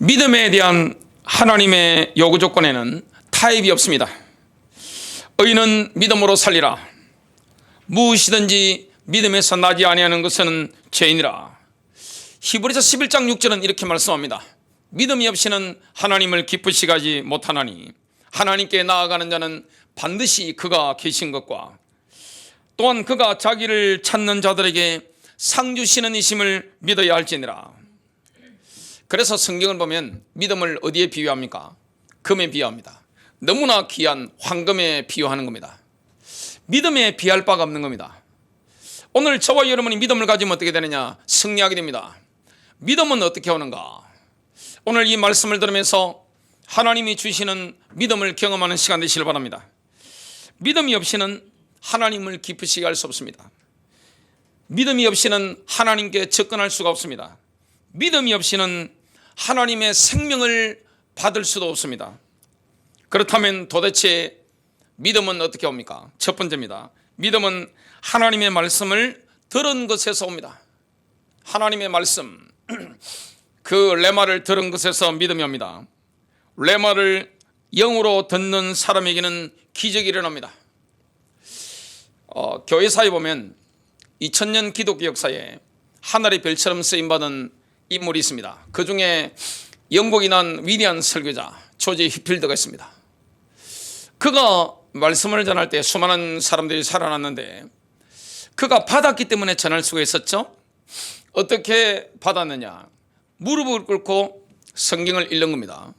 믿음에 대한 하나님의 요구 조건에는 타협이 없습니다. 의인은 믿음으로 살리라. 무엇이든지 믿음에서 나지 아니하는 것은 죄인이라. 히브리서 11장 6절은 이렇게 말씀합니다. 믿음이 없이는 하나님을 기쁘시게 하지 못하나니 하나님께 나아가는 자는 반드시 그가 계신 것과 또한 그가 자기를 찾는 자들에게 상 주시는 이심을 믿어야 할지니라. 그래서 성경을 보면 믿음을 어디에 비유합니까? 금에 비유합니다. 너무나 귀한 황금에 비유하는 겁니다. 믿음에 비할 바가 없는 겁니다. 오늘 저와 여러분이 믿음을 가지면 어떻게 되느냐? 승리하게 됩니다. 믿음은 어떻게 오는가? 오늘 이 말씀을 들으면서 하나님이 주시는 믿음을 경험하는 시간 되시길 바랍니다. 믿음이 없이는 하나님을 기쁘시게 할 수 없습니다. 믿음이 없이는 하나님께 접근할 수가 없습니다. 믿음이 없이는 하나님의 생명을 받을 수도 없습니다. 그렇다면 도대체 믿음은 어떻게 옵니까? 첫 번째입니다. 믿음은 하나님의 말씀을 들은 것에서 옵니다. 하나님의 말씀, 그 레마를 들은 것에서 믿음이 옵니다. 레마를 영으로 듣는 사람에게는 기적이 일어납니다. 교회사에 보면 2000년 기독교 역사에 하늘의 별처럼 쓰임받은 인물이 있습니다. 그 중에 영국이 난 위대한 설교자 조지 히필드가 있습니다. 그가 말씀을 전할 때 수많은 사람들이 살아났는데 그가 받았기 때문에 전할 수가 있었죠. 어떻게 받았느냐? 무릎을 꿇고 성경을 읽는 겁니다.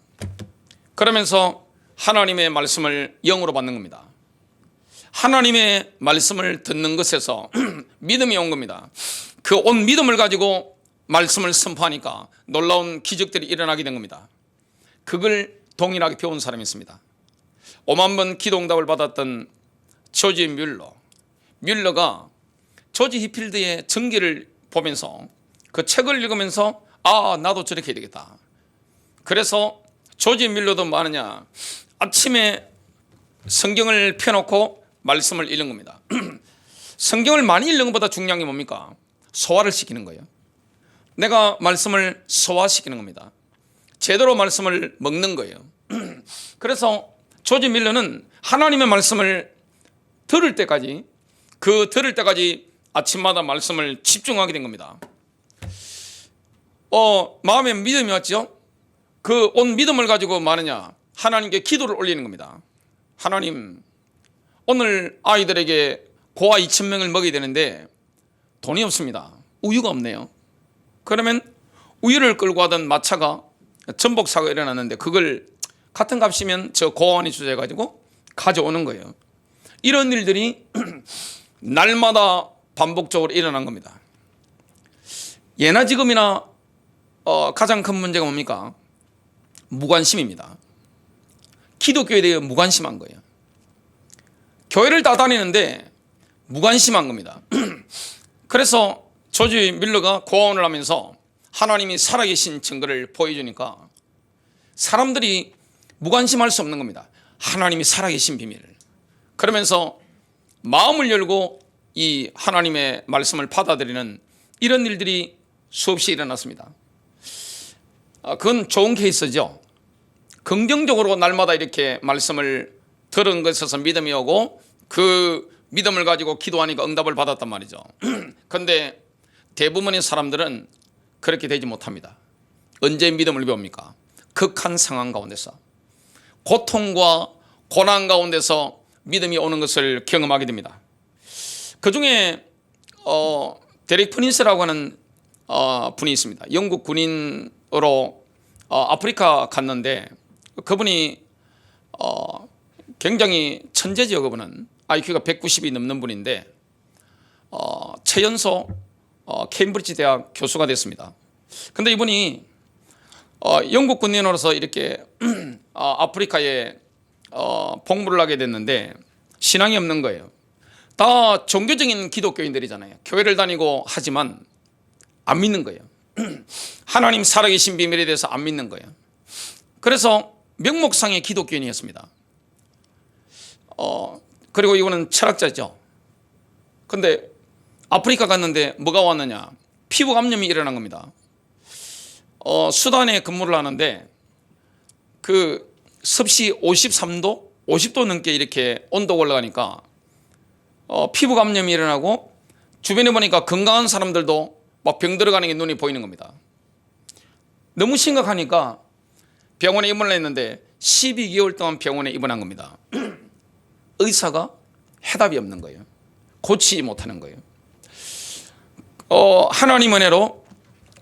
그러면서 하나님의 말씀을 영으로 받는 겁니다. 하나님의 말씀을 듣는 것에서 믿음이 온 겁니다. 그 온 믿음을 가지고 말씀을 선포하니까 놀라운 기적들이 일어나게 된 겁니다. 그걸 동일하게 배운 사람이 있습니다. 5만 번 기도응답을 받았던 조지 뮬러가 조지 히필드의 전기를 보면서 그 책을 읽으면서 나도 저렇게 해야 되겠다. 그래서 조지 뮬러도 뭐 하느냐? 아침에 성경을 펴놓고 말씀을 읽는 겁니다. 성경을 많이 읽는 것보다 중요한 게 뭡니까? 소화를 시키는 거예요. 내가 말씀을 소화시키는 겁니다. 제대로 말씀을 먹는 거예요. 그래서 조지 밀러는 하나님의 말씀을 들을 때까지 아침마다 말씀을 집중하게 된 겁니다. 마음에 믿음이 왔죠? 그 온 믿음을 가지고 뭐하느냐? 하나님께 기도를 올리는 겁니다. 하나님, 오늘 아이들에게 고아 2,000명을 먹여야 되는데 돈이 없습니다. 우유가 없네요. 그러면 우유를 끌고 하던 마차가 전복사가 일어났는데 그걸 같은 값이면 저 고아원이 주제가지고 가져오는 거예요. 이런 일들이 날마다 반복적으로 일어난 겁니다. 예나 지금이나 가장 큰 문제가 뭡니까? 무관심입니다. 기독교에 대해 무관심한 거예요. 교회를 다 다니는데 무관심한 겁니다. 그래서 조지 밀러가 고아원을 하면서 하나님이 살아계신 증거를 보여주니까 사람들이 무관심할 수 없는 겁니다. 하나님이 살아계신 비밀을. 그러면서 마음을 열고 이 하나님의 말씀을 받아들이는 이런 일들이 수없이 일어났습니다. 그건 좋은 케이스죠. 긍정적으로 날마다 이렇게 말씀을 들은 것에서 믿음이 오고 그 믿음을 가지고 기도하니까 응답을 받았단 말이죠. 그런데 대부분의 사람들은 그렇게 되지 못합니다. 언제 믿음을 배웁니까? 극한 상황 가운데서, 고통과 고난 가운데서 믿음이 오는 것을 경험하게 됩니다. 그 중에 데릭 프린스라고 하는 분이 있습니다. 영국 군인으로 아프리카 갔는데 그분이 굉장히 천재지요. 그분은 IQ가 190이 넘는 분인데 최연소 케임브리지 대학 교수가 됐습니다. 근데 이분이 영국 군인으로서 이렇게 아프리카에 복무를 하게 됐는데 신앙이 없는 거예요. 다 종교적인 기독교인들이잖아요. 교회를 다니고 하지만 안 믿는 거예요. 하나님 살아계신 비밀에 대해서 안 믿는 거예요. 그래서 명목상의 기독교인이었습니다. 그리고 이거는 철학자죠. 근데 아프리카 갔는데 뭐가 왔느냐? 피부 감염이 일어난 겁니다. 수단에 근무를 하는데 그 섭씨 53도, 50도 넘게 이렇게 온도가 올라가니까 피부 감염이 일어나고 주변에 보니까 건강한 사람들도 막 병 들어가는 게 눈이 보이는 겁니다. 너무 심각하니까 병원에 입원을 했는데 12개월 동안 병원에 입원한 겁니다. 의사가 해답이 없는 거예요. 고치지 못하는 거예요. 하나님 은혜로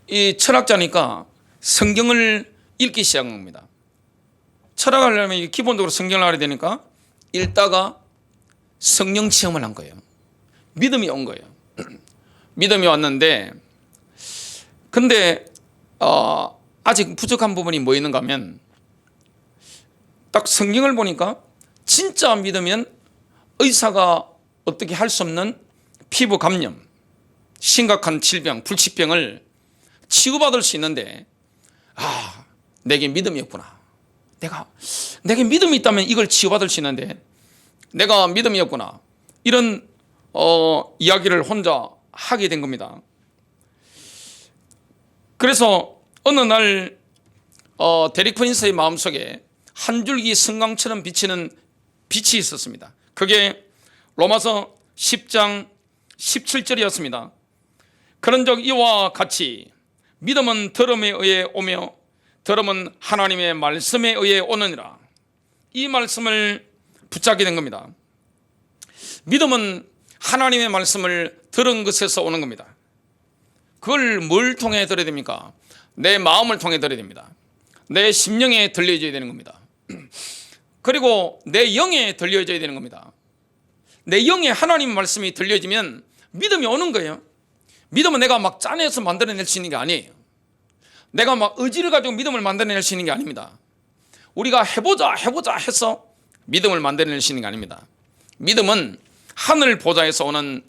이 철학자니까 성경을 읽기 시작한 겁니다. 철학을 하려면 기본적으로 성경을 알아야 되니까 읽다가 성령 체험을 한 거예요. 믿음이 온 거예요. 믿음이 왔는데 근데 아직 부족한 부분이 뭐 있는가 하면 딱 성경을 보니까 진짜 믿으면 의사가 어떻게 할 수 없는 피부 감염, 심각한 질병, 불치병을 치유받을 수 있는데 내게 믿음이 없구나. 내게 믿음이 있다면 이걸 치유받을 수 있는데 내가 믿음이 없구나. 이런 이야기를 혼자 하게 된 겁니다. 그래서 어느 날 데릭 프린스의 마음속에 한 줄기 성광처럼 비치는 빛이 있었습니다. 그게 로마서 10장 17절이었습니다. 그런즉 이와 같이 믿음은 들음에 의해 오며 들음은 하나님의 말씀에 의해 오느니라. 이 말씀을 붙잡게 된 겁니다. 믿음은 하나님의 말씀을 들은 것에서 오는 겁니다. 그걸 뭘 통해 들어야 됩니까? 내 마음을 통해 들어야 됩니다. 내 심령에 들려줘야 되는 겁니다. 그리고 내 영에 들려줘야 되는 겁니다. 내 영에 하나님 말씀이 들려지면 믿음이 오는 거예요. 믿음은 내가 막 짜내서 만들어낼 수 있는 게 아니에요. 내가 막 의지를 가지고 믿음을 만들어낼 수 있는 게 아닙니다. 우리가 해보자 해서 믿음을 만들어낼 수 있는 게 아닙니다. 믿음은 하늘 보좌에서 오는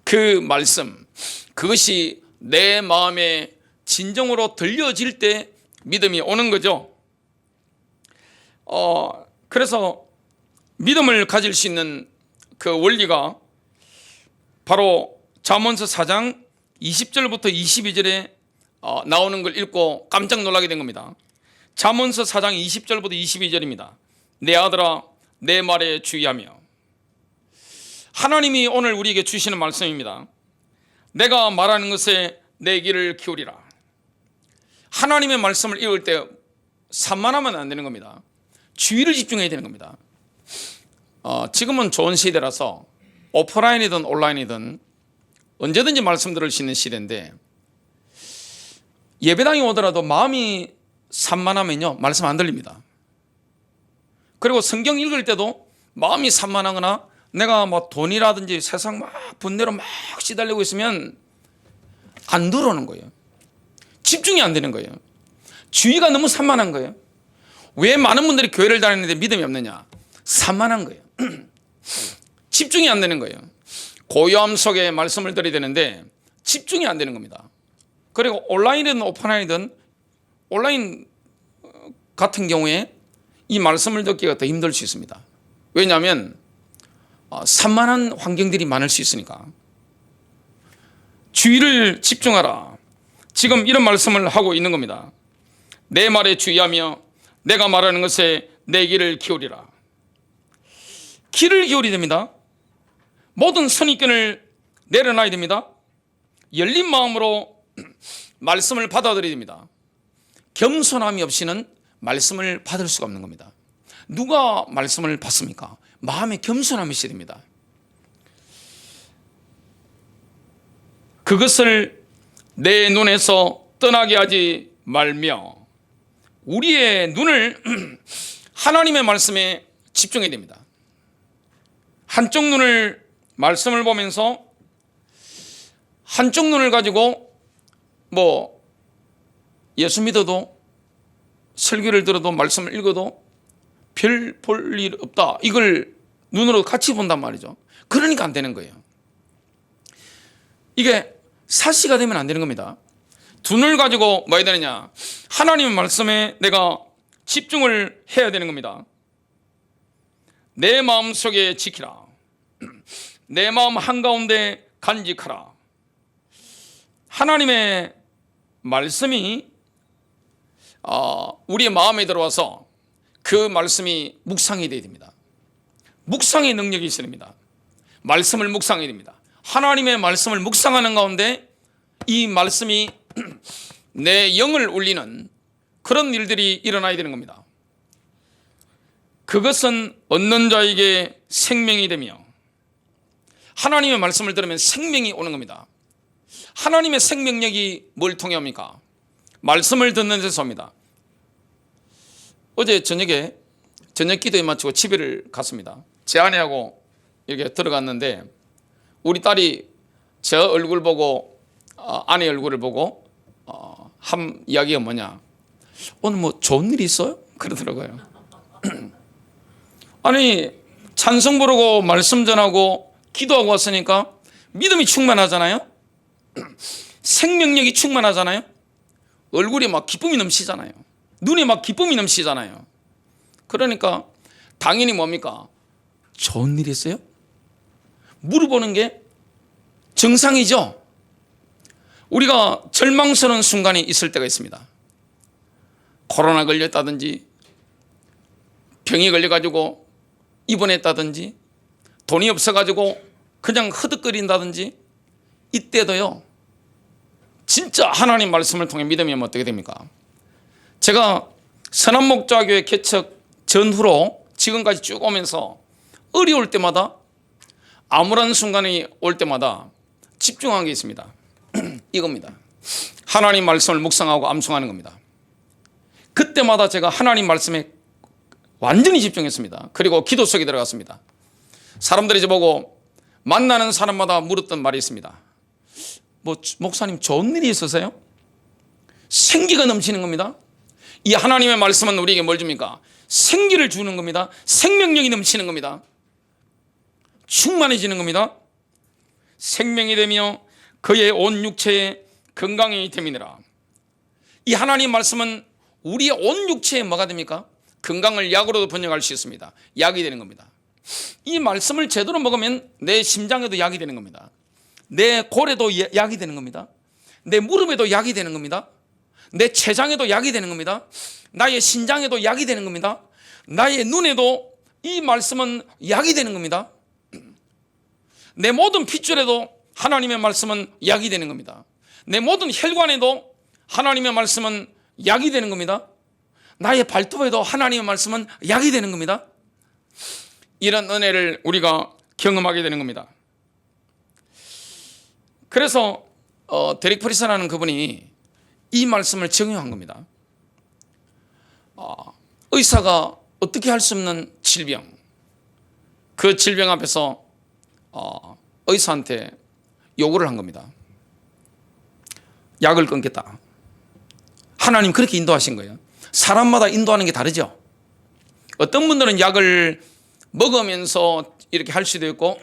그 말씀, 그것이 내 마음에 진정으로 들려질 때 믿음이 오는 거죠. 그래서 믿음을 가질 수 있는 그 원리가 바로 잠언서 4장 20절부터 22절에 나오는 걸 읽고 깜짝 놀라게 된 겁니다. 잠언서 4장 20절부터 22절입니다. 내 아들아 내 말에 주의하며. 하나님이 오늘 우리에게 주시는 말씀입니다. 내가 말하는 것에 내 귀를 기울이라. 하나님의 말씀을 읽을 때 산만하면 안 되는 겁니다. 주의를 집중해야 되는 겁니다. 지금은 좋은 시대라서 오프라인이든 온라인이든 언제든지 말씀 들을 수 있는 시대인데 예배당에 오더라도 마음이 산만하면요 말씀 안 들립니다. 그리고 성경 읽을 때도 마음이 산만하거나 내가 뭐 돈이라든지 세상 막 분내로 막 시달리고 있으면 안 들어오는 거예요. 집중이 안 되는 거예요. 주의가 너무 산만한 거예요. 왜 많은 분들이 교회를 다니는데 믿음이 없느냐? 산만한 거예요. 집중이 안 되는 거예요. 고요함 속에 말씀을 드려야 되는데 집중이 안 되는 겁니다. 그리고 온라인이든 오프라인이든 온라인 같은 경우에 이 말씀을 듣기가 더 힘들 수 있습니다. 왜냐하면 산만한 환경들이 많을 수 있으니까. 주의를 집중하라. 지금 이런 말씀을 하고 있는 겁니다. 내 말에 주의하며 내가 말하는 것에 내 귀를 기울이라. 귀를 기울여야 됩니다. 모든 선입견을 내려놔야 됩니다. 열린 마음으로 말씀을 받아들여야 됩니다. 겸손함이 없이는 말씀을 받을 수가 없는 겁니다. 누가 말씀을 받습니까? 마음에 겸손함이 있어야 됩니다. 그것을 내 눈에서 떠나게 하지 말며 우리의 눈을 하나님의 말씀에 집중해야 됩니다. 한쪽 눈을 말씀을 보면서 한쪽 눈을 가지고 뭐 예수 믿어도 설교를 들어도 말씀을 읽어도 별 볼 일 없다. 이걸 눈으로 같이 본단 말이죠. 그러니까 안 되는 거예요. 이게 사시가 되면 안 되는 겁니다. 두 눈을 가지고 뭐 해야 되느냐? 하나님의 말씀에 내가 집중을 해야 되는 겁니다. 내 마음속에 지키라. 내 마음 한가운데 간직하라. 하나님의 말씀이 우리의 마음에 들어와서 그 말씀이 묵상이 되어야 됩니다. 묵상의 능력이 있어야 됩니다. 말씀을 묵상해야 됩니다. 하나님의 말씀을 묵상하는 가운데 이 말씀이 내 영을 울리는 그런 일들이 일어나야 되는 겁니다. 그것은 얻는 자에게 생명이 되며 하나님의 말씀을 들으면 생명이 오는 겁니다. 하나님의 생명력이 뭘 통해 옵니까? 말씀을 듣는 데서 옵니다. 어제 저녁에 저녁 기도에 마치고 집에를 갔습니다. 제 아내하고 이렇게 들어갔는데 우리 딸이 저 얼굴 보고 아내 얼굴을 보고 한 이야기가 뭐냐, 오늘 뭐 좋은 일이 있어요? 그러더라고요. 아니 찬송 부르고 말씀 전하고 기도하고 왔으니까 믿음이 충만하잖아요. 생명력이 충만하잖아요. 얼굴에 막 기쁨이 넘치잖아요. 눈에 막 기쁨이 넘치잖아요. 그러니까 당연히 뭡니까? 좋은 일이 있어요? 물어보는 게 정상이죠. 우리가 절망스러운 순간이 있을 때가 있습니다. 코로나 걸렸다든지 병이 걸려가지고 입원했다든지 돈이 없어가지고 그냥 허득거린다든지 이때도요 진짜 하나님 말씀을 통해 믿으면 어떻게 됩니까? 제가 선한목자교회 개척 전후로 지금까지 쭉 오면서 어려울 때마다 아무런 순간이 올 때마다 집중한 게 있습니다. 이겁니다. 하나님 말씀을 묵상하고 암송하는 겁니다. 그때마다 제가 하나님 말씀에 완전히 집중했습니다. 그리고 기도 속에 들어갔습니다. 사람들이 저보고 만나는 사람마다 물었던 말이 있습니다. 뭐 목사님 좋은 일이 있으세요? 생기가 넘치는 겁니다. 이 하나님의 말씀은 우리에게 뭘 줍니까? 생기를 주는 겁니다. 생명력이 넘치는 겁니다. 충만해지는 겁니다. 생명이 되며 그의 온 육체에 건강이 됨이니라. 이 하나님 말씀은 우리의 온 육체에 뭐가 됩니까? 건강을 약으로도 번역할 수 있습니다. 약이 되는 겁니다. 이 말씀을 제대로 먹으면 내 심장에도 약이 되는 겁니다. 내 골에도 약이 되는 겁니다. 내 무릎에도 약이 되는 겁니다. 내 췌장에도 약이 되는 겁니다. 나의 신장에도 약이 되는 겁니다. 나의 눈에도 이 말씀은 약이 되는 겁니다. 내 모든 핏줄에도 하나님의 말씀은 약이 되는 겁니다. 내 모든 혈관에도 하나님의 말씀은 약이 되는 겁니다. 나의 발톱에도 하나님의 말씀은 약이 되는 겁니다. 이런 은혜를 우리가 경험하게 되는 겁니다. 그래서 데릭 프리스라는 그분이 이 말씀을 적용한 겁니다. 의사가 어떻게 할 수 없는 질병, 그 질병 앞에서 의사한테 요구를 한 겁니다. 약을 끊겠다. 하나님 그렇게 인도하신 거예요. 사람마다 인도하는 게 다르죠. 어떤 분들은 약을 먹으면서 이렇게 할 수도 있고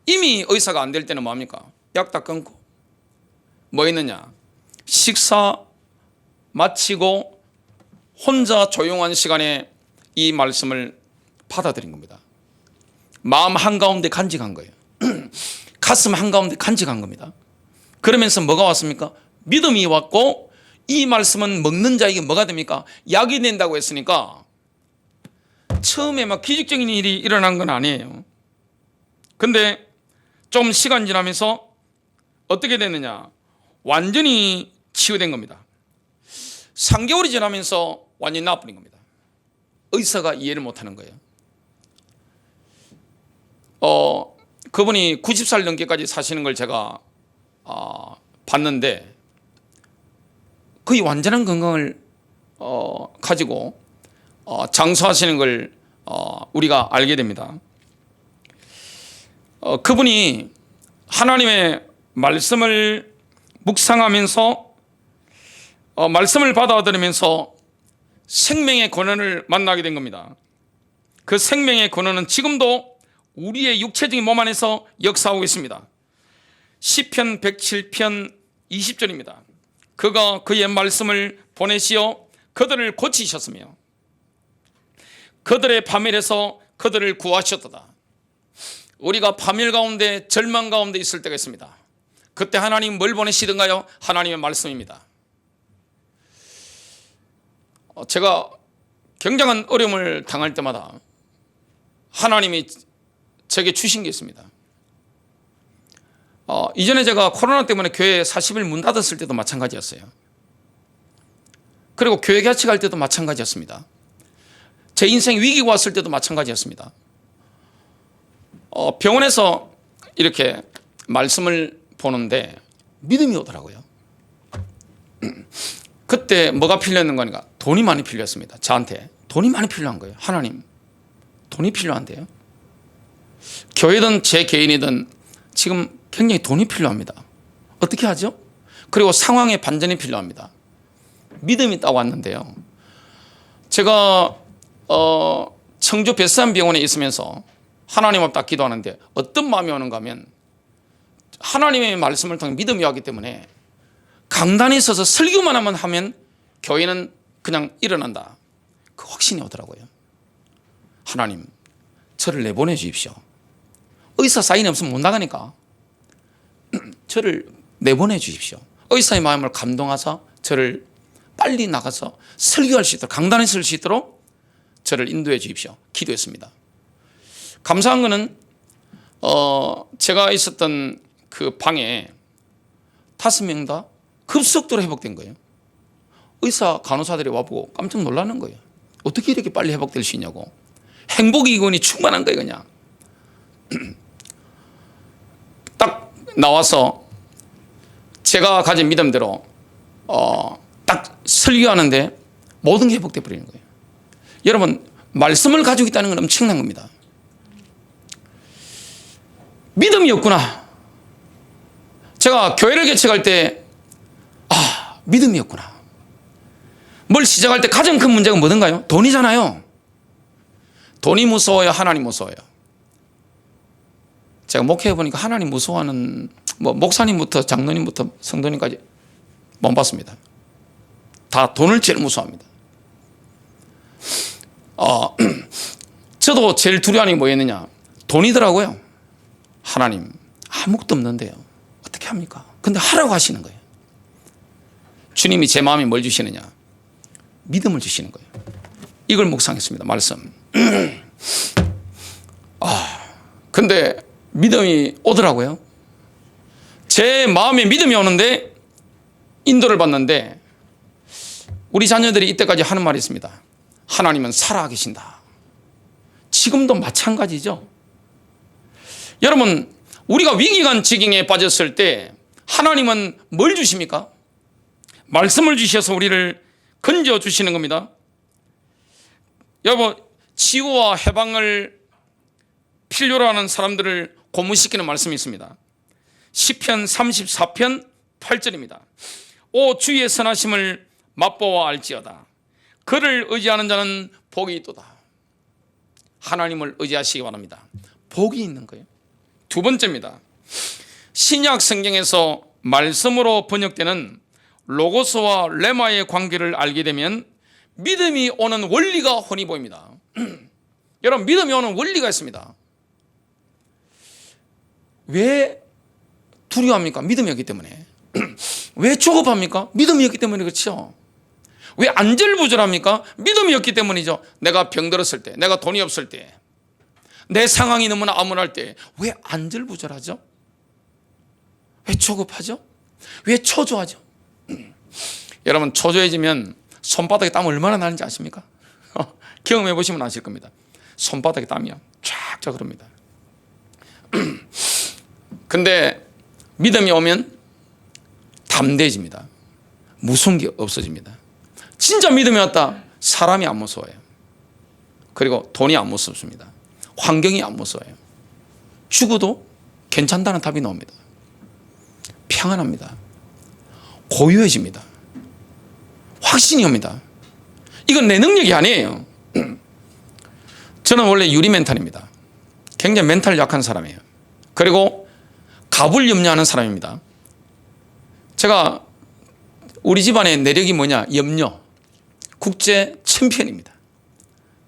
이미 의사가 안 될 때는 뭐합니까? 약 다 끊고 뭐 있느냐? 식사 마치고 혼자 조용한 시간에 이 말씀을 받아들인 겁니다. 마음 한가운데 간직한 거예요. 가슴 한가운데 간직한 겁니다. 그러면서 뭐가 왔습니까? 믿음이 왔고 이 말씀은 먹는 자에게 뭐가 됩니까? 약이 된다고 했으니까 처음에 막 기적적인 일이 일어난 건 아니에요. 근데 좀 시간 지나면서 어떻게 됐느냐? 완전히 치유된 겁니다. 3개월이 지나면서 완전히 나아버린 겁니다. 의사가 이해를 못하는 거예요. 그분이 90살 넘게까지 사시는 걸 제가 봤는데 거의 완전한 건강을 가지고 장수하시는 걸 우리가 알게 됩니다. 그분이 하나님의 말씀을 묵상하면서 말씀을 받아들이면서 생명의 권한을 만나게 된 겁니다. 그 생명의 권한은 지금도 우리의 육체적인 몸 안에서 역사하고 있습니다. 시편 107편 20절입니다. 그가 그의 말씀을 보내시어 그들을 고치셨으며 그들의 파멸에서 그들을 구하셨도다. 우리가 파멸 가운데 절망 가운데 있을 때가 있습니다. 그때 하나님 뭘 보내시던가요? 하나님의 말씀입니다. 제가 굉장한 어려움을 당할 때마다 하나님이 제게 주신 게 있습니다. 이전에 제가 코로나 때문에 교회 40일 문 닫았을 때도 마찬가지였어요. 그리고 교회 개척할 때도 마찬가지였습니다. 제 인생 위기가 왔을 때도 마찬가지였습니다. 병원에서 이렇게 말씀을 보는데 믿음이 오더라고요. 그때 뭐가 필요했는 거니까 돈이 많이 필요했습니다. 저한테 돈이 많이 필요한 거예요. 하나님, 돈이 필요한데요. 교회든 제 개인이든 지금 굉장히 돈이 필요합니다. 어떻게 하죠? 그리고 상황의 반전이 필요합니다. 믿음이 딱 왔는데요. 제가 청주 벳산 병원에 있으면서 하나님 앞에 딱 기도하는데 어떤 마음이 오는가 하면 하나님의 말씀을 통해 믿음이 왔기 때문에 강단에 서서 설교만 하면 교회는 그냥 일어난다. 그 확신이 오더라고요. 하나님, 저를 내보내 주십시오. 의사 사인이 없으면 못 나가니까 저를 내보내 주십시오. 의사의 마음을 감동하사 저를 빨리 나가서 설교할 수 있도록, 강단에 설 수 있도록 저를 인도해 주십시오. 기도했습니다. 감사한 거는 제가 있었던 그 방에 5명 다 급속도로 회복된 거예요. 의사 간호사들이 와보고 깜짝 놀라는 거예요. 어떻게 이렇게 빨리 회복될 수 있냐고. 행복이건이 충만한 거예요. 그냥 딱 나와서 제가 가진 믿음대로 딱 설교하는데 모든 게 회복돼 버리는 거예요. 여러분, 말씀을 가지고 있다는 건 엄청난 겁니다. 믿음이 없구나. 제가 교회를 개척할 때 믿음이 없구나. 뭘 시작할 때 가장 큰 문제가 뭐든가요? 돈이잖아요. 돈이 무서워요? 하나님 무서워요? 제가 목회해 보니까 하나님 무서워하는 목사님부터 장로님부터 성도님까지 못 봤습니다. 다 돈을 제일 무서워합니다. 저도 제일 두려워하는 게 뭐였느냐? 돈이더라고요. 하나님, 아무것도 없는데요. 어떻게 합니까? 근데 하라고 하시는 거예요. 주님이 제 마음에 뭘 주시느냐? 믿음을 주시는 거예요. 이걸 묵상했습니다. 말씀. 근데 믿음이 오더라고요. 제 마음에 믿음이 오는데 인도를 받는데 우리 자녀들이 이때까지 하는 말이 있습니다. 하나님은 살아계신다. 지금도 마찬가지죠. 여러분, 우리가 위기관 지경에 빠졌을 때 하나님은 뭘 주십니까? 말씀을 주셔서 우리를 건져주시는 겁니다. 여러분, 치유와 해방을 필요로 하는 사람들을 고문시키는 말씀이 있습니다. 시편 34편 8절입니다. 오 주의 선하심을 맛보아 알지어다. 그를 의지하는 자는 복이 있도다. 하나님을 의지하시기 바랍니다. 복이 있는 거예요. 두 번째입니다. 신약 성경에서 말씀으로 번역되는 로고스와 레마의 관계를 알게 되면 믿음이 오는 원리가 훤히 보입니다. 여러분, 믿음이 오는 원리가 있습니다. 왜 두려워합니까? 믿음이 없기 때문에. 왜 조급합니까? 믿음이 없기 때문에. 그렇죠? 왜 안절부절합니까? 믿음이 없기 때문이죠. 내가 병들었을 때, 내가 돈이 없을 때, 내 상황이 너무나 암울할 때 왜 안절부절하죠? 왜 조급하죠? 왜 초조하죠? 여러분, 초조해지면 손바닥에 땀 얼마나 나는지 아십니까? 경험해 보시면 아실 겁니다. 손바닥에 땀이요 쫙쫙 흐릅니다. 근데 믿음이 오면 담대해집니다. 무서운 게 없어집니다. 진짜 믿음이 왔다. 사람이 안 무서워요. 그리고 돈이 안 무섭습니다. 환경이 안 무서워요. 죽어도 괜찮다는 답이 나옵니다. 평안합니다. 고요해집니다. 확신이 옵니다. 이건 내 능력이 아니에요. 저는 원래 유리 멘탈입니다. 굉장히 멘탈 약한 사람이에요. 그리고 갑을 염려하는 사람입니다. 제가 우리 집안의 내력이 뭐냐? 염려. 국제 챔피언입니다.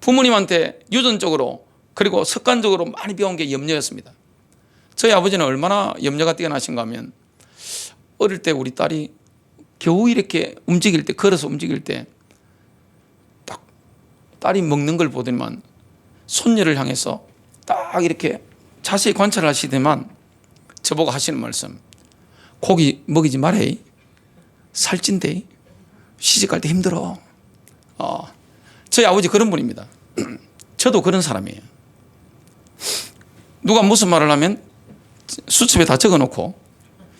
부모님한테 유전적으로 그리고 습관적으로 많이 배운 게 염려였습니다. 저희 아버지는 얼마나 염려가 뛰어나신가 하면 어릴 때 우리 딸이 겨우 이렇게 움직일 때, 걸어서 움직일 때 딸이 먹는 걸 보더니만 손녀를 향해서 딱 이렇게 자세히 관찰을 하시더만 저보고 하시는 말씀, 고기 먹이지 말해, 살찐대, 시집갈 때 힘들어. 저희 아버지 그런 분입니다. 저도 그런 사람이에요. 누가 무슨 말을 하면 수첩에 다 적어놓고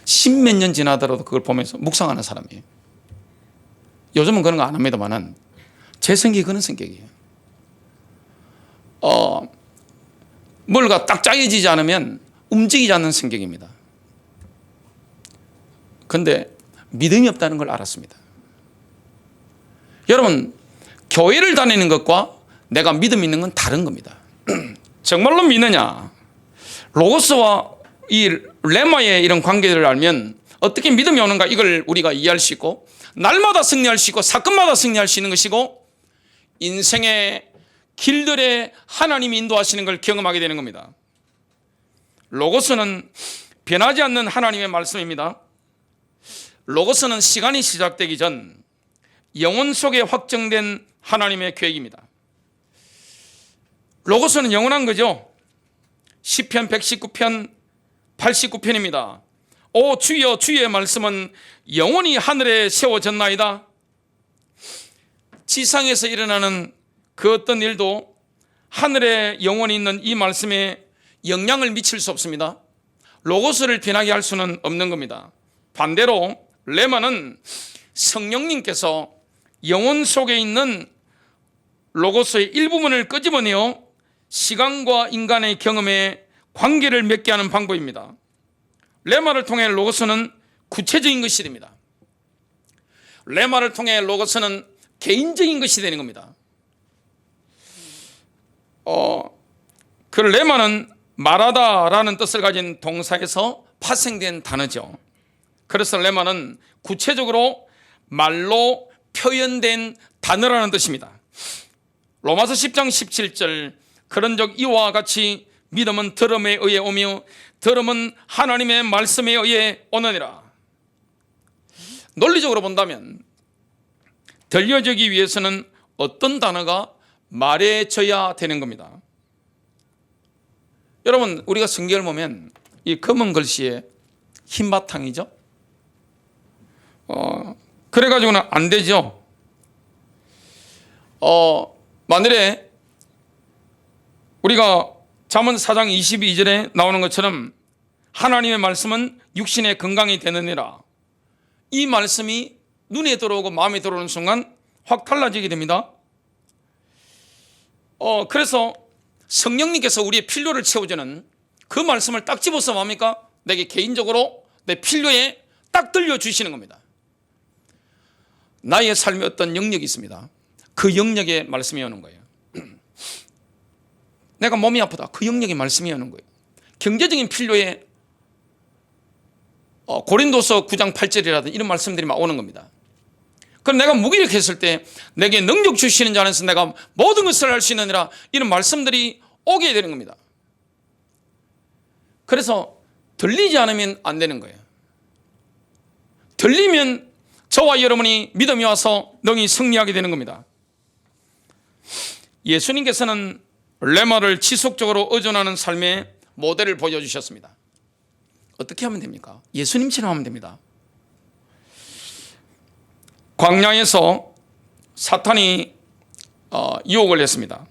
십몇 년 지나더라도 그걸 보면서 묵상하는 사람이에요. 요즘은 그런 거 안 합니다만은 제 성격이 그런 성격이에요. 뭘가 딱 짜여지지 않으면 움직이지 않는 성격입니다. 그런데 믿음이 없다는 걸 알았습니다. 여러분, 교회를 다니는 것과 내가 믿음 있는 건 다른 겁니다. 정말로 믿느냐? 로고스와 이 레마의 이런 관계를 알면 어떻게 믿음이 오는가, 이걸 우리가 이해할 수 있고, 날마다 승리할 수 있고 사건마다 승리할 수 있는 것이고, 인생의 길들에 하나님이 인도하시는 걸 경험하게 되는 겁니다. 로고스는 변하지 않는 하나님의 말씀입니다. 로고스는 시간이 시작되기 전 영혼 속에 확정된 하나님의 계획입니다. 로고스는 영원한 거죠. 시편 119편 89편입니다. 오 주여, 주의 말씀은 영원히 하늘에 세워졌나이다. 지상에서 일어나는 그 어떤 일도 하늘에 영원히 있는 이 말씀에 영향을 미칠 수 없습니다. 로고스를 변하게 할 수는 없는 겁니다. 반대로 레마는 성령님께서 영혼 속에 있는 로고스의 일부분을 끄집어내어 시간과 인간의 경험에 관계를 맺게 하는 방법입니다. 레마를 통해 로고스는 구체적인 것이 됩니다. 레마를 통해 로고스는 개인적인 것이 되는 겁니다. 그 레마는 말하다라는 뜻을 가진 동사에서 파생된 단어죠. 그래서 레마는 구체적으로 말로 표현된 단어라는 뜻입니다. 로마서 10장 17절, 그런즉 이와 같이 믿음은 들음에 의해 오며 들음은 하나님의 말씀에 의해 오느니라. 논리적으로 본다면 들려지기 위해서는 어떤 단어가 말해져야 되는 겁니다. 여러분, 우리가 성경을 보면 이 검은 글씨에 흰 바탕이죠. 그래가지고는 안 되죠. 만일에 우리가 잠언 4장 22절에 나오는 것처럼 하나님의 말씀은 육신의 건강이 되느니라, 이 말씀이 눈에 들어오고 마음에 들어오는 순간 확 달라지게 됩니다. 그래서 성령님께서 우리의 필요를 채워주는 그 말씀을 딱 집어서 뭡니까? 내게 개인적으로 내 필요에 딱 들려주시는 겁니다. 나의 삶에 어떤 영역이 있습니다. 그 영역에 말씀이 오는 거예요. 내가 몸이 아프다, 그 영역에 말씀이 오는 거예요. 경제적인 필요에 고린도서 9장 8절이라든지 이런 말씀들이 막 오는 겁니다. 그럼 내가 무기력했을 때 내게 능력 주시는 자 안에서 내가 모든 것을 할 수 있느니라, 이런 말씀들이 오게 되는 겁니다. 그래서 들리지 않으면 안 되는 거예요. 들리면 저와 여러분이 믿음이 와서 능히 승리하게 되는 겁니다. 예수님께서는 레마를 지속적으로 의존하는 삶의 모델을 보여주셨습니다. 어떻게 하면 됩니까? 예수님처럼 하면 됩니다. 광야에서 사탄이 유혹을 했습니다.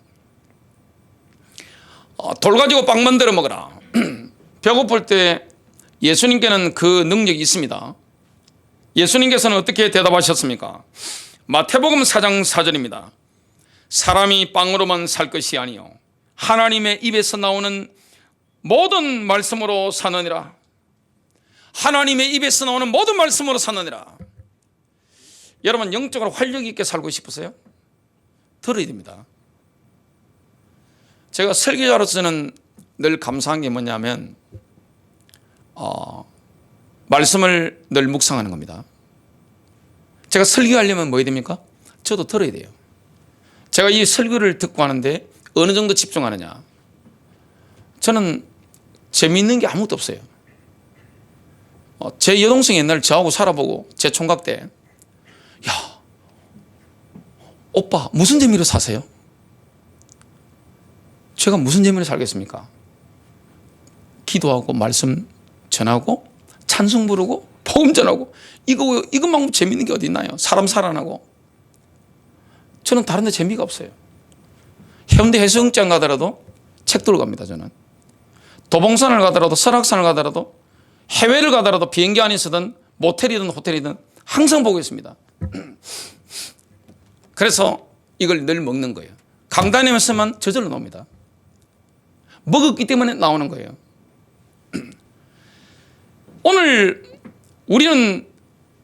돌 가지고 빵 만들어 먹어라. 배고플 때 예수님께는 그 능력이 있습니다. 예수님께서는 어떻게 대답하셨습니까? 마태복음 4장 4절입니다. 사람이 빵으로만 살 것이 아니요 하나님의 입에서 나오는 모든 말씀으로 사느니라. 하나님의 입에서 나오는 모든 말씀으로 사느니라. 여러분, 영적으로 활력 있게 살고 싶으세요? 들어야 됩니다. 제가 설교자로서는 늘 감사한 게 뭐냐면 말씀을 늘 묵상하는 겁니다. 제가 설교하려면 뭐 해야 됩니까? 저도 들어야 돼요. 제가 이 설교를 듣고 하는데 어느 정도 집중하느냐, 저는 재미있는 게 아무것도 없어요. 제 여동생 옛날 저하고 살아보고 제 총각 때, 야, 오빠 무슨 재미로 사세요? 제가 무슨 재미로 살겠습니까? 기도하고 말씀 전하고 찬송 부르고 복음 전하고 이것만큼 재밌는 게 어디 있나요? 사람 살아나고. 저는 다른 데 재미가 없어요. 해운대 해수욕장 가더라도 책 들고 갑니다. 저는 도봉산을 가더라도 설악산을 가더라도 해외를 가더라도 비행기 안에 있든 모텔이든 호텔이든 항상 보고 있습니다. 그래서 이걸 늘 먹는 거예요. 강단에서만 저절로 나옵니다. 먹었기 때문에 나오는 거예요. 오늘 우리는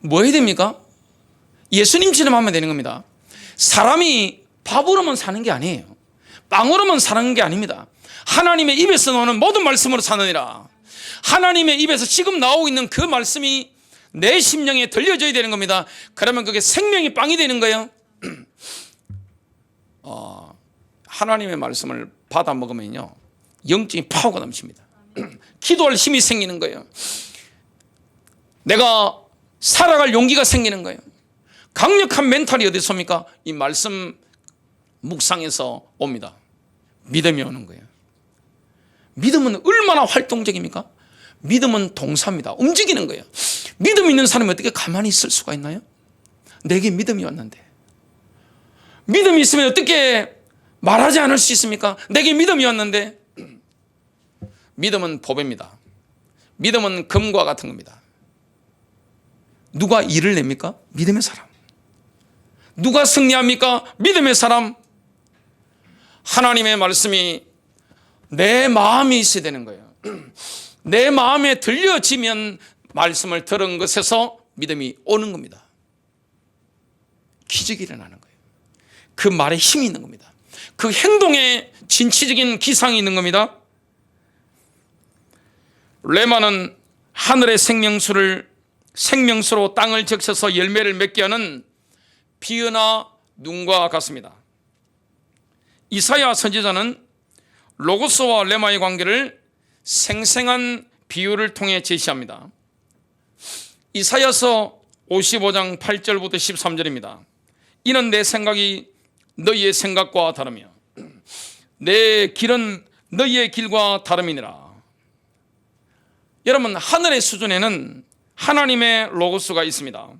뭐 해야 됩니까? 예수님처럼 하면 되는 겁니다. 사람이 밥으로만 사는 게 아니에요. 빵으로만 사는 게 아닙니다. 하나님의 입에서 나오는 모든 말씀으로 사느니라. 하나님의 입에서 지금 나오고 있는 그 말씀이 내 심령에 들려져야 되는 겁니다. 그러면 그게 생명의 빵이 되는 거예요. 하나님의 말씀을 받아 먹으면요, 영적인 파워가 넘칩니다. 기도할 힘이 생기는 거예요. 내가 살아갈 용기가 생기는 거예요. 강력한 멘탈이 어디서 옵니까? 이 말씀 묵상에서 옵니다. 믿음이 오는 거예요. 믿음은 얼마나 활동적입니까? 믿음은 동사입니다. 움직이는 거예요. 믿음 있는 사람이 어떻게 가만히 있을 수가 있나요? 내게 믿음이 왔는데. 믿음이 있으면 어떻게 말하지 않을 수 있습니까? 내게 믿음이 왔는데. 믿음은 보배입니다. 믿음은 금과 같은 겁니다. 누가 일을 냅니까? 믿음의 사람. 누가 승리합니까? 믿음의 사람. 하나님의 말씀이 내 마음에 있어야 되는 거예요. 내 마음에 들려지면 말씀을 들은 것에서 믿음이 오는 겁니다. 기적이 일어나는 거예요. 그 말에 힘이 있는 겁니다. 그 행동에 진취적인 기상이 있는 겁니다. 레마는 하늘의 생명수로 땅을 적셔서 열매를 맺게 하는 비유나 눈과 같습니다. 이사야 선지자는 로고스와 레마의 관계를 생생한 비유를 통해 제시합니다. 이사야서 55장 8절부터 13절입니다. 이는 내 생각이 너희의 생각과 다르며 내 길은 너희의 길과 다름이니라. 여러분, 하늘의 수준에는 하나님의 로고스가 있습니다.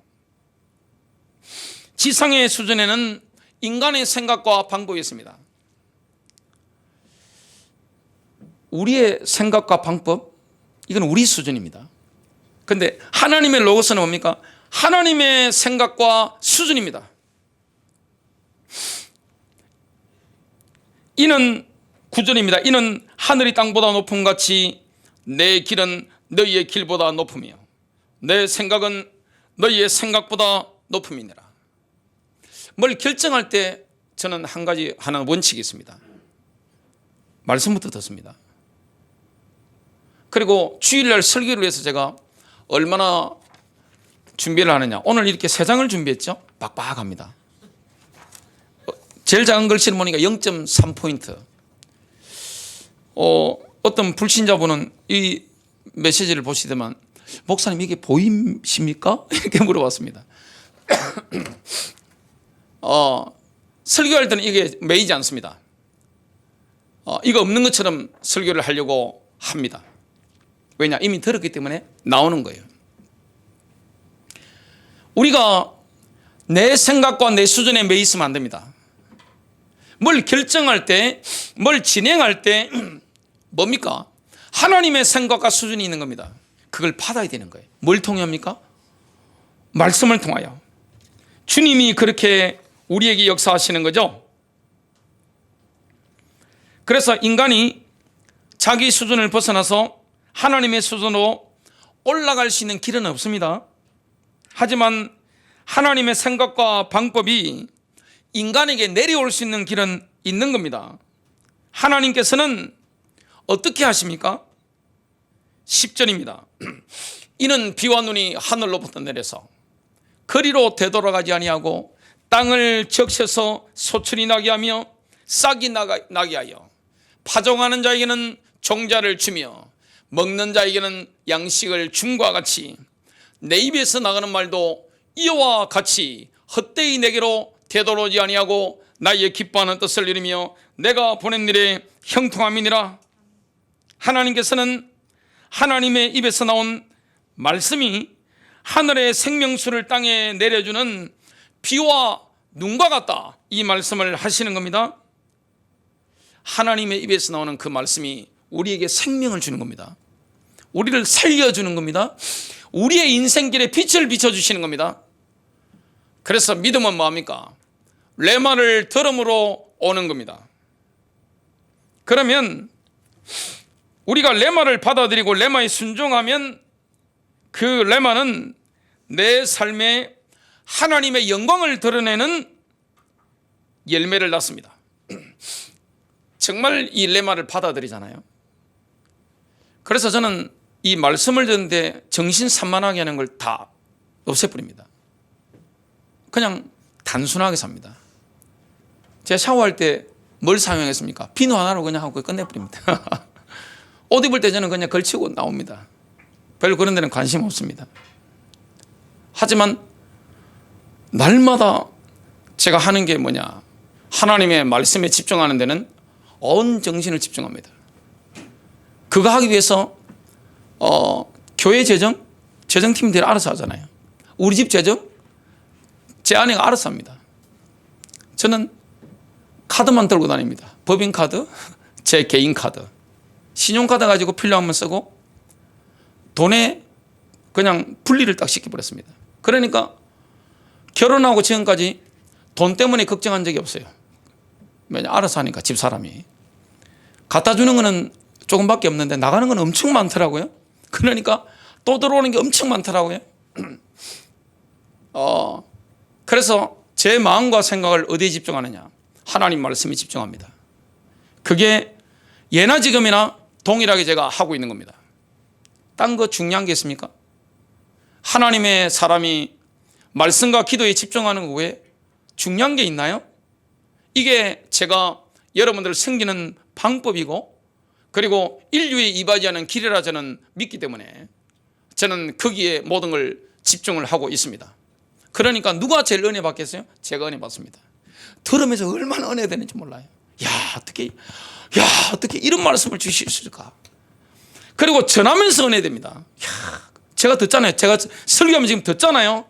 지상의 수준에는 인간의 생각과 방법이 있습니다. 우리의 생각과 방법, 이건 우리 수준입니다. 그런데 하나님의 로고스는 뭡니까? 하나님의 생각과 수준입니다. 이는 9절입니다. 이는 하늘이 땅보다 높음 같이 내 길은 너희의 길보다 높으며 내 생각은 너희의 생각보다 높음이니라. 뭘 결정할 때 저는 하나 원칙이 있습니다. 말씀부터 듣습니다. 그리고 주일날 설교를 위해서 제가 얼마나 준비를 하느냐. 오늘 이렇게 3장을 준비했죠. 빡빡합니다. 제일 작은 글씨를 보니까 0.3포인트. 어떤 불신자분은 이 메시지를 보시더만, 목사님 이게 보이십니까? 이렇게 물어봤습니다. 설교할 때는 이게 매이지 않습니다. 이거 없는 것처럼 설교를 하려고 합니다. 왜냐? 이미 들었기 때문에 나오는 거예요. 우리가 내 생각과 내 수준에 매이 있으면 안 됩니다. 뭘 결정할 때, 뭘 진행할 때 뭡니까? 하나님의 생각과 수준이 있는 겁니다. 그걸 받아야 되는 거예요. 뭘 통해 합니까? 말씀을 통하여. 주님이 그렇게 우리에게 역사하시는 거죠. 그래서 인간이 자기 수준을 벗어나서 하나님의 수준으로 올라갈 수 있는 길은 없습니다. 하지만 하나님의 생각과 방법이 인간에게 내려올 수 있는 길은 있는 겁니다. 하나님께서는 어떻게 하십니까? 10절입니다. 이는 비와 눈이 하늘로부터 내려서 거리로 되돌아가지 아니하고 땅을 적셔서 소출이 나게 하며 싹이 나게 하여 파종하는 자에게는 종자를 주며 먹는 자에게는 양식을 줌과 같이 내 입에서 나가는 말도 이와 같이 헛되이 내게로 되돌아오지 아니하고 나의 기뻐하는 뜻을 이루며 내가 보낸 일에 형통함이니라. 하나님께서는 하나님의 입에서 나온 말씀이 하늘의 생명수를 땅에 내려주는 비와 눈과 같다, 이 말씀을 하시는 겁니다. 하나님의 입에서 나오는 그 말씀이 우리에게 생명을 주는 겁니다. 우리를 살려주는 겁니다. 우리의 인생길에 빛을 비춰주시는 겁니다. 그래서 믿음은 뭐합니까? 레마를 들음으로 오는 겁니다. 그러면 우리가 레마를 받아들이고 레마에 순종하면 그 레마는 내 삶에 하나님의 영광을 드러내는 열매를 낳습니다. 정말 이 레마를 받아들이잖아요. 그래서 저는 이 말씀을 듣는데 정신 산만하게 하는 걸 다 없애버립니다. 그냥 단순하게 삽니다. 제가 샤워할 때 뭘 사용했습니까? 비누 하나로 그냥 하고 끝내버립니다. 옷 입을 때 저는 그냥 걸치고 나옵니다. 별로 그런 데는 관심 없습니다. 하지만 날마다 제가 하는 게 뭐냐, 하나님의 말씀에 집중하는 데는 온 정신을 집중합니다. 그거 하기 위해서 교회 재정팀들이 알아서 하잖아요. 우리 집 재정 제 아내가 알아서 합니다. 저는 카드만 들고 다닙니다. 법인카드, 제 개인 카드, 신용카드 가지고 필요하면 쓰고 돈에 그냥 분리를 딱 시켜버렸습니다. 그러니까 결혼하고 지금까지 돈 때문에 걱정한 적이 없어요. 왜냐, 알아서 하니까 집사람이. 갖다 주는 거는 조금밖에 없는데 나가는 건 엄청 많더라고요. 그러니까 또 들어오는 게 엄청 많더라고요. 그래서 제 마음과 생각을 어디에 집중하느냐? 하나님 말씀에 집중합니다. 그게 예나 지금이나 동일하게 제가 하고 있는 겁니다. 딴 거 중요한 게 있습니까? 하나님의 사람이 말씀과 기도에 집중하는 거 외에 중요한 게 있나요? 이게 제가 여러분들을 섬기는 방법이고, 그리고 인류에 이바지하는 길이라 저는 믿기 때문에 저는 거기에 모든 걸 집중을 하고 있습니다. 그러니까 누가 제일 은혜 받겠어요? 제가 은혜 받습니다. 들으면서 얼마나 은혜 되는지 몰라요. 어떻게 이런 말씀을 주실 수 있을까? 그리고 전하면서 은혜 됩니다. 제가 듣잖아요. 제가 설교하면 지금 듣잖아요.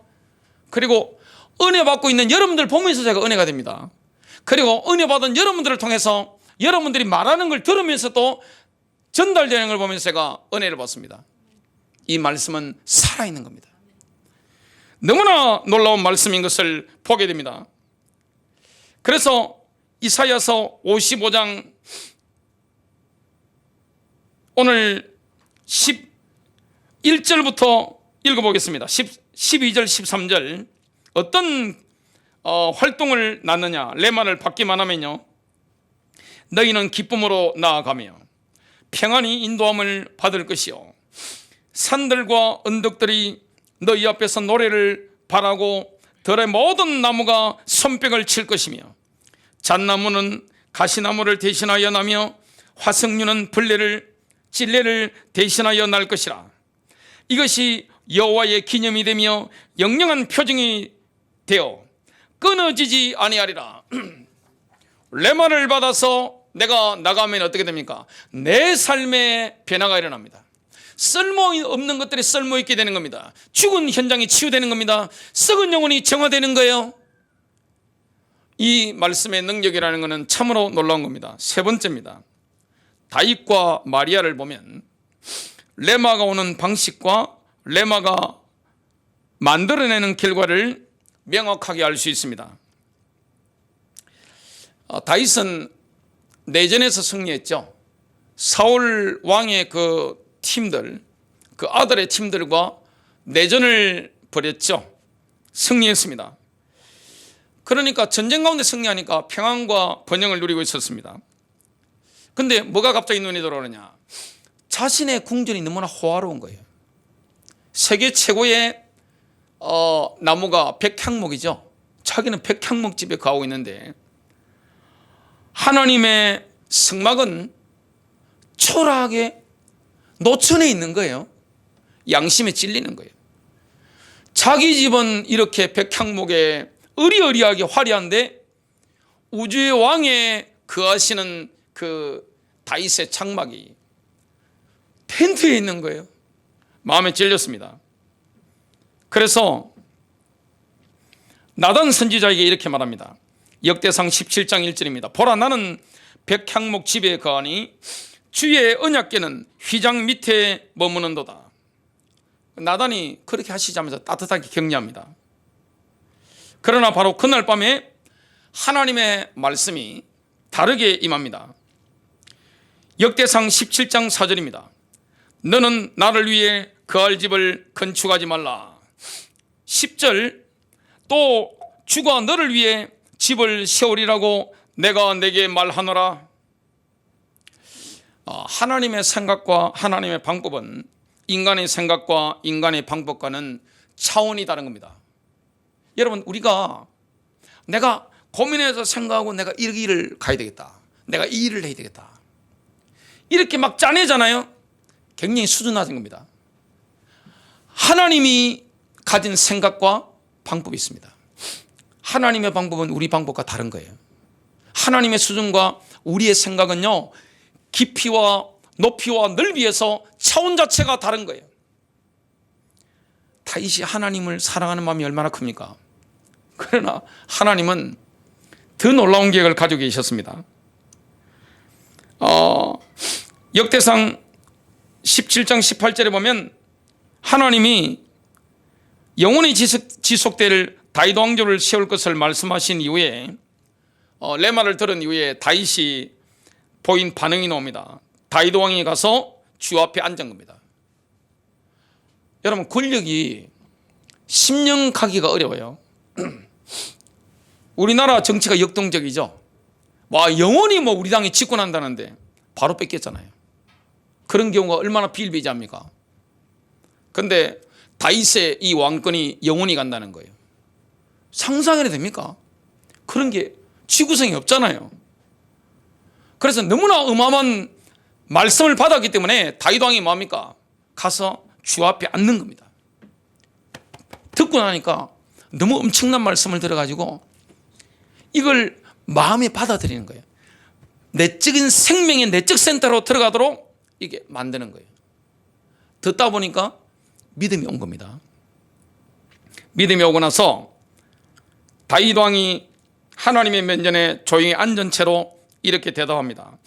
그리고 은혜 받고 있는 여러분들 보면서 제가 은혜가 됩니다. 그리고 은혜 받은 여러분들을 통해서 여러분들이 말하는 걸 들으면서 또 전달되는 걸 보면서 제가 은혜를 받습니다. 이 말씀은 살아있는 겁니다. 너무나 놀라운 말씀인 것을 보게 됩니다. 그래서 이사야서 55장 오늘 11절부터 읽어보겠습니다. 12절 13절 어떤 활동을 낳느냐, 레마를 받기만 하면요, 너희는 기쁨으로 나아가며 평안히 인도함을 받을 것이요, 산들과 언덕들이 너희 앞에서 노래를 바라고 들의 모든 나무가 손뼉을 칠 것이며 잣나무는 가시나무를 대신하여 나며 화석류는 찔레를 대신하여 날 것이라. 이것이 여호와의 기념이 되며 영영한 표징이 되어 끊어지지 아니하리라. 레마를 받아서 내가 나가면 어떻게 됩니까? 내 삶에 변화가 일어납니다. 쓸모없는 것들이 쓸모있게 되는 겁니다. 죽은 현장이 치유되는 겁니다. 썩은 영혼이 정화되는 거예요. 이 말씀의 능력이라는 것은 참으로 놀라운 겁니다. 세 번째입니다. 다윗과 마리아를 보면 레마가 오는 방식과 레마가 만들어내는 결과를 명확하게 알 수 있습니다. 다윗은 내전에서 승리했죠. 사울 왕의 그 팀들, 그 아들의 팀들과 내전을 벌였죠. 승리했습니다. 그러니까 전쟁 가운데 승리하니까 평안과 번영을 누리고 있었습니다. 근데 뭐가 갑자기 눈에 들어오느냐? 자신의 궁전이 너무나 호화로운 거예요. 세계 최고의 나무가 백향목이죠. 자기는 백향목집에 가고 있는데 하나님의 성막은 초라하게 노천에 있는 거예요. 양심에 찔리는 거예요. 자기 집은 이렇게 백향목에 의리의리하게 화려한데 우주의 왕에 거하시는 그 다윗의 장막이 텐트에 있는 거예요. 마음에 찔렸습니다. 그래서 나단 선지자에게 이렇게 말합니다. 역대상 17장 1절입니다. 보라, 나는 백향목 집에 거하니 주의 언약궤는 휘장 밑에 머무는도다. 나단이 그렇게 하시자면서 따뜻하게 격려합니다. 그러나 바로 그날 밤에 하나님의 말씀이 다르게 임합니다. 역대상 17장 4절입니다. 너는 나를 위해 거할 집을 건축하지 말라. 10절, 또 주가 너를 위해 집을 세우리라고 내가 내게 말하노라. 하나님의 생각과 하나님의 방법은 인간의 생각과 인간의 방법과는 차원이 다른 겁니다. 여러분, 우리가 내가 고민해서 생각하고 내가 이 길을 가야 되겠다, 내가 이 일을 해야 되겠다, 이렇게 막 짜내잖아요. 굉장히 수준 낮은 겁니다. 하나님이 가진 생각과 방법이 있습니다. 하나님의 방법은 우리 방법과 다른 거예요. 하나님의 수준과 우리의 생각은요, 깊이와 높이와 넓이에서 차원 자체가 다른 거예요. 다윗이 하나님을 사랑하는 마음이 얼마나 큽니까? 그러나 하나님은 더 놀라운 계획을 가지고 계셨습니다. 역대상 17장 18절에 보면 하나님이 영원히 지속될 다윗 왕조를 세울 것을 말씀하신 이후에 레마를 들은 이후에 다윗이 보인 반응이 나옵니다. 다윗 왕이 가서 주 앞에 앉은 겁니다. 여러분, 권력이 10년 가기가 어려워요. 우리나라 정치가 역동적이죠. 와, 영원히 우리 당이 집권한다는데 바로 뺏겼잖아요. 그런 경우가 얼마나 비일비재합니까? 근데 다윗의 이 왕권이 영원히 간다는 거예요. 상상해도 됩니까? 그런 게 지구상에 없잖아요. 그래서 너무나 어마어마한 말씀을 받았기 때문에 다윗 왕이 뭐합니까? 가서 주 앞에 앉는 겁니다. 듣고 나니까 너무 엄청난 말씀을 들어가지고 이걸 마음에 받아들이는 거예요. 내적인 생명의 내적 센터로 들어가도록 이게 만드는 거예요. 듣다 보니까 믿음이 온 겁니다. 믿음이 오고 나서 다윗 왕이 하나님의 면전에 조용히 앉은 채로 이렇게 대답합니다.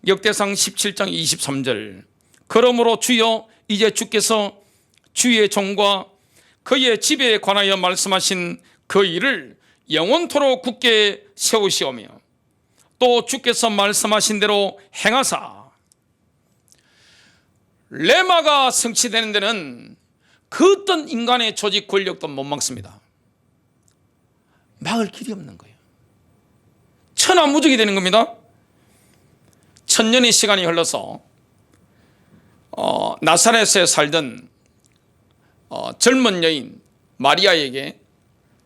역대상 17장 23절. 그러므로 주여, 이제 주께서 주의 종과 그의 집에 관하여 말씀하신 그 일을 영원토록 굳게 세우시오며 또 주께서 말씀하신 대로 행하사 레마가 성취되는 데는 그 어떤 인간의 조직 권력도 못 막습니다. 막을 길이 없는 거예요. 천하무적이 되는 겁니다. 1000년의 시간이 흘러서 나사렛에 살던 젊은 여인 마리아에게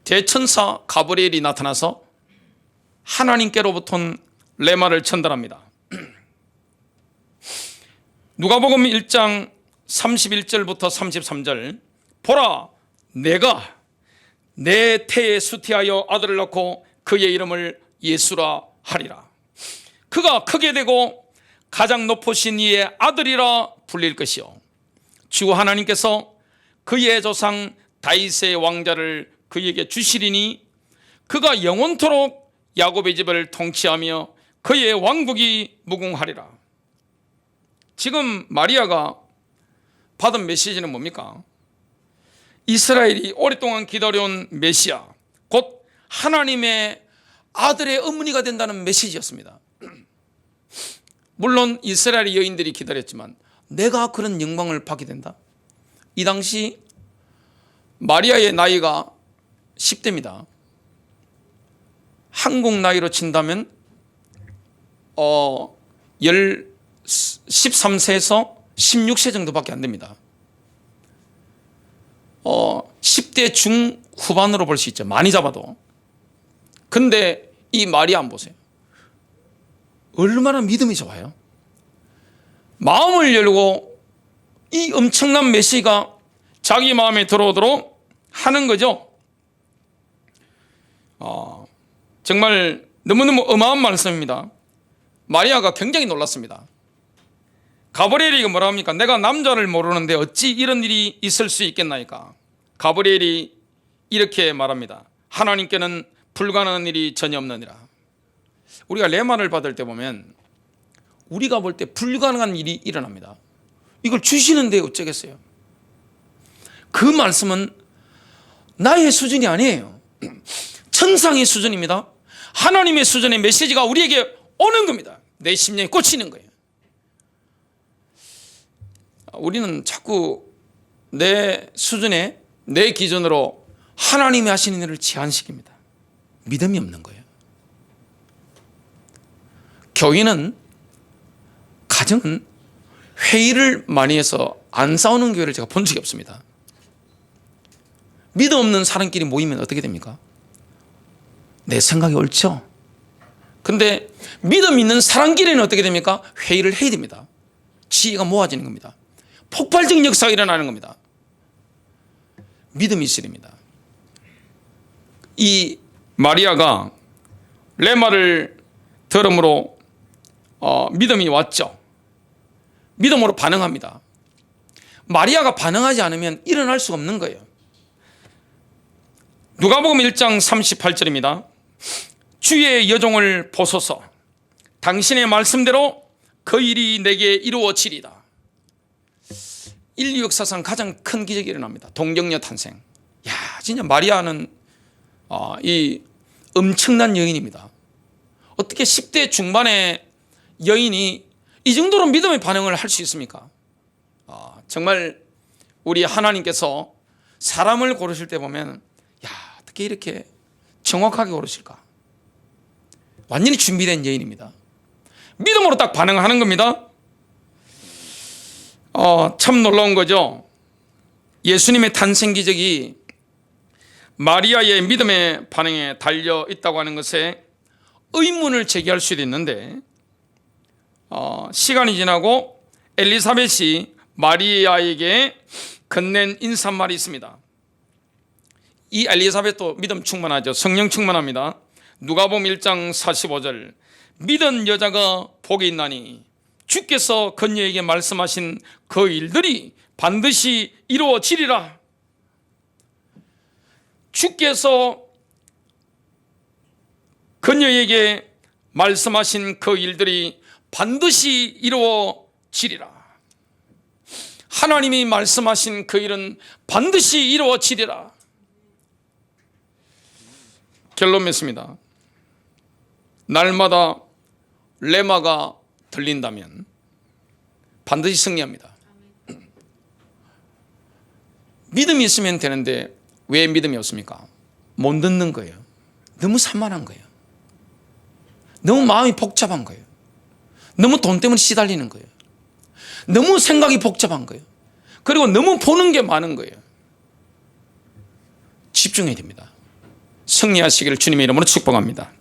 대천사 가브리엘이 나타나서 하나님께로부터 레마를 전달합니다. 누가복음 1장 31절부터 33절. 보라, 내가 내 태에 수태하여 아들을 낳고 그의 이름을 예수라 하리라. 그가 크게 되고 가장 높으신 이의 아들이라 불릴 것이요 주 하나님께서 그의 조상 다윗의 왕자를 그에게 주시리니 그가 영원토록 야곱의 집을 통치하며 그의 왕국이 무궁하리라. 지금 마리아가 받은 메시지는 뭡니까? 이스라엘이 오랫동안 기다려온 메시아, 곧 하나님의 아들의 어머니가 된다는 메시지였습니다. 물론 이스라엘 여인들이 기다렸지만 내가 그런 영광을 받게 된다. 이 당시 마리아의 나이가 10대입니다. 한국 나이로 친다면 13세에서 16세 정도밖에 안 됩니다. 10대 중후반으로 볼 수 있죠. 많이 잡아도. 근데 이 마리아 한번 보세요. 얼마나 믿음이 좋아요. 마음을 열고 이 엄청난 메시가 자기 마음에 들어오도록 하는 거죠. 정말 너무너무 어마어마한 말씀입니다. 마리아가 굉장히 놀랐습니다. 가브리엘이 뭐라 합니까? 내가 남자를 모르는데 어찌 이런 일이 있을 수 있겠나이까? 가브리엘이 이렇게 말합니다. 하나님께는 불가능한 일이 전혀 없느니라. 우리가 레마를 받을 때 보면 우리가 볼 때 불가능한 일이 일어납니다. 이걸 주시는데 어쩌겠어요? 그 말씀은 나의 수준이 아니에요. 천상의 수준입니다. 하나님의 수준의 메시지가 우리에게 오는 겁니다. 내 심령에 꽂히는 거예요. 우리는 자꾸 내 수준에 내 기준으로 하나님이 하시는 일을 제한시킵니다. 믿음이 없는 거예요. 교회는, 가정은 회의를 많이 해서 안 싸우는 교회를 제가 본 적이 없습니다. 믿음 없는 사람끼리 모이면 어떻게 됩니까? 내 생각이 옳죠. 근데 믿음 있는 사람끼리는 어떻게 됩니까? 회의를 해야 됩니다. 지혜가 모아지는 겁니다. 폭발적 역사가 일어나는 겁니다. 믿음이 있어야 됩니다. 이 마리아가 레마를 들음으로 믿음이 왔죠. 믿음으로 반응합니다. 마리아가 반응하지 않으면 일어날 수가 없는 거예요. 누가복음 1장 38절입니다. 주의 여종을 보소서, 당신의 말씀대로 그 일이 내게 이루어지리다. 인류 역사상 가장 큰 기적이 일어납니다. 동정녀 탄생. 야, 진짜 마리아는 이 엄청난 여인입니다. 어떻게 10대 중반의 여인이 이 정도로 믿음의 반응을 할 수 있습니까? 정말 우리 하나님께서 사람을 고르실 때 보면, 야, 어떻게 이렇게 정확하게 고르실까? 완전히 준비된 여인입니다. 믿음으로 딱 반응하는 겁니다. 참 놀라운 거죠. 예수님의 탄생 기적이 마리아의 믿음의 반응에 달려 있다고 하는 것에 의문을 제기할 수도 있는데, 시간이 지나고 엘리사벳이 마리아에게 건넨 인사말이 있습니다. 이 엘리사벳도 믿음 충만하죠. 성령 충만합니다. 누가복음 1장 45절, 믿은 여자가 복이 있나니 주께서 그녀에게 말씀하신 그 일들이 반드시 이루어지리라. 주께서 그녀에게 말씀하신 그 일들이 반드시 이루어지리라. 하나님이 말씀하신 그 일은 반드시 이루어지리라. 결론 맺습니다. 날마다 레마가 들린다면 반드시 승리합니다. 믿음이 있으면 되는데 왜 믿음이 없습니까? 못 듣는 거예요. 너무 산만한 거예요. 너무 마음이 복잡한 거예요. 너무 돈 때문에 시달리는 거예요. 너무 생각이 복잡한 거예요. 그리고 너무 보는 게 많은 거예요. 집중해야 됩니다. 승리하시기를 주님의 이름으로 축복합니다.